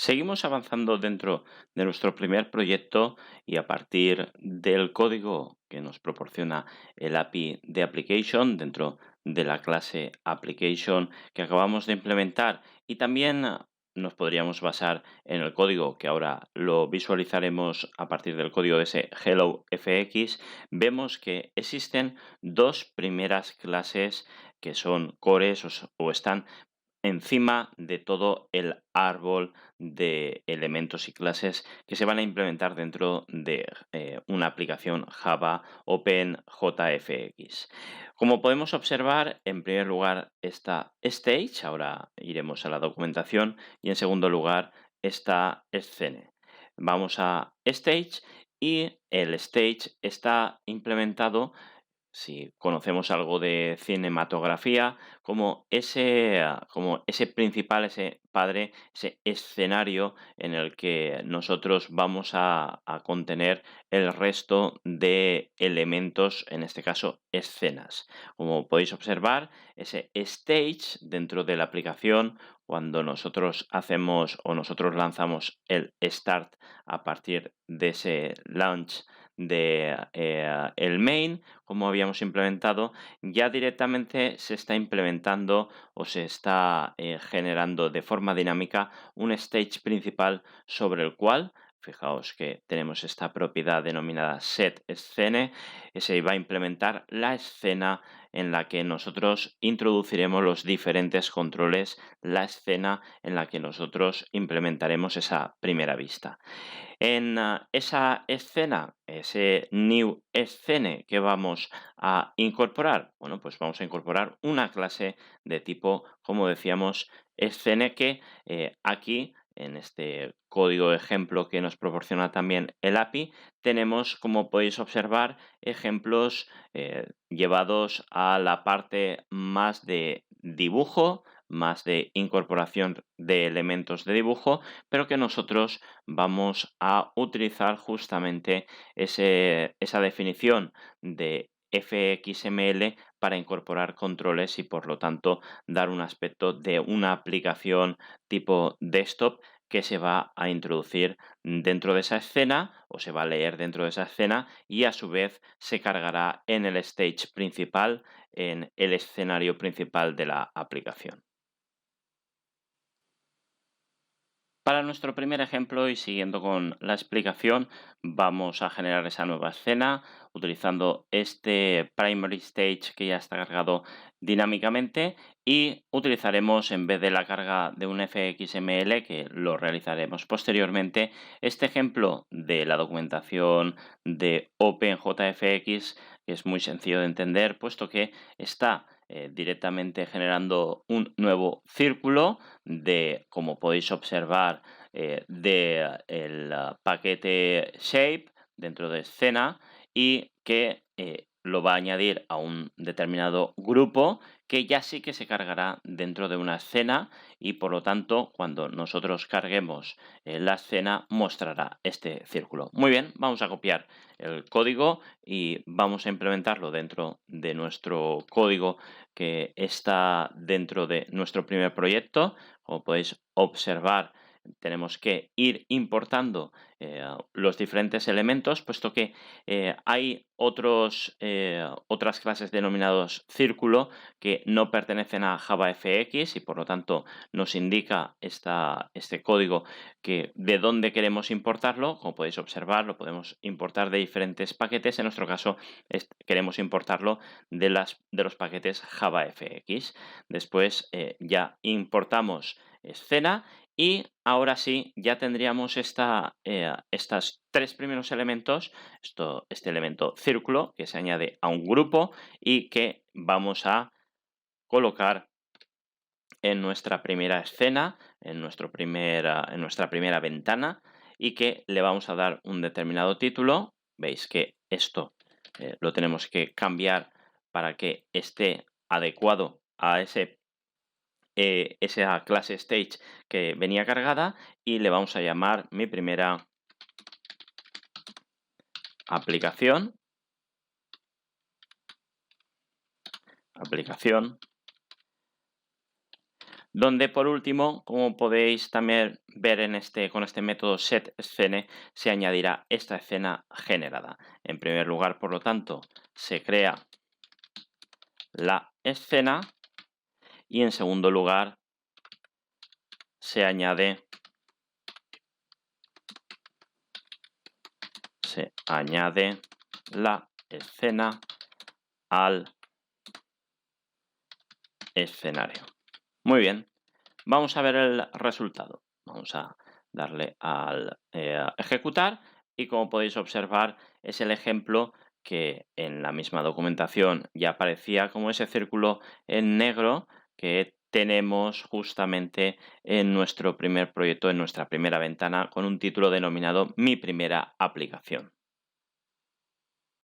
Seguimos avanzando dentro de nuestro primer proyecto y a partir del código que nos proporciona el API de Application dentro de la clase Application que acabamos de implementar y también nos podríamos basar en el código que ahora lo visualizaremos a partir del código de ese Hello FX, vemos que existen dos primeras clases que son cores o están encima de todo el árbol de elementos y clases que se van a implementar dentro de una aplicación Java OpenJFX. Como podemos observar, en primer lugar está Stage, ahora iremos a la documentación, y en segundo lugar está Scene. Vamos a Stage y el Stage está implementado, si conocemos algo de cinematografía, como ese principal, ese padre, ese escenario en el que nosotros vamos a contener el resto de elementos, en este caso escenas. Como podéis observar, ese stage dentro de la aplicación, cuando nosotros hacemos o nosotros lanzamos el start a partir de ese launch de el main, como habíamos implementado, ya directamente se está implementando o se está generando de forma dinámica un stage principal sobre el cual, fijaos que tenemos esta propiedad denominada setScene, se va a implementar la escena en la que nosotros introduciremos los diferentes controles, la escena en la que nosotros implementaremos esa primera vista. En esa escena, ese new scene que vamos a incorporar, bueno, pues vamos a incorporar una clase de tipo, como decíamos, scene que aquí, en este código ejemplo que nos proporciona también el API, tenemos, como podéis observar, ejemplos llevados a la parte más de dibujo, más de incorporación de elementos de dibujo, pero que nosotros vamos a utilizar justamente esa definición de FXML para incorporar controles y por lo tanto dar un aspecto de una aplicación tipo desktop que se va a introducir dentro de esa escena o se va a leer dentro de esa escena y a su vez se cargará en el stage principal, en el escenario principal de la aplicación. Para nuestro primer ejemplo y siguiendo con la explicación, vamos a generar esa nueva escena utilizando este primary stage que ya está cargado dinámicamente y utilizaremos, en vez de la carga de un FXML que lo realizaremos posteriormente, este ejemplo de la documentación de OpenJFX, que es muy sencillo de entender, puesto que está directamente generando un nuevo círculo de, como podéis observar, de el paquete shape dentro de escena y que lo va a añadir a un determinado grupo que ya sí que se cargará dentro de una escena y por lo tanto cuando nosotros carguemos la escena mostrará este círculo. Muy bien, vamos a copiar el código y vamos a implementarlo dentro de nuestro código que está dentro de nuestro primer proyecto. Como podéis observar, tenemos que ir importando los diferentes elementos, puesto que hay otras clases denominados círculo que no pertenecen a JavaFX y por lo tanto nos indica este código que de dónde queremos importarlo. Como podéis observar, lo podemos importar de diferentes paquetes. En nuestro caso, queremos importarlo de los paquetes JavaFX. Después ya importamos escena y ahora sí ya tendríamos estos tres primeros elementos, este elemento círculo que se añade a un grupo y que vamos a colocar en nuestra primera escena, en nuestra primera ventana y que le vamos a dar un determinado título. Veis que esto lo tenemos que cambiar para que esté adecuado a esa clase stage que venía cargada y le vamos a llamar mi primera aplicación, donde por último, como podéis también ver con este método setScene, se añadirá esta escena generada. En primer lugar, por lo tanto, se crea la escena y en segundo lugar se añade la escena al escenario. Muy bien, vamos a ver el resultado. Vamos a darle al ejecutar y como podéis observar es el ejemplo que en la misma documentación ya aparecía como ese círculo en negro que tenemos justamente en nuestro primer proyecto, en nuestra primera ventana, con un título denominado Mi primera aplicación.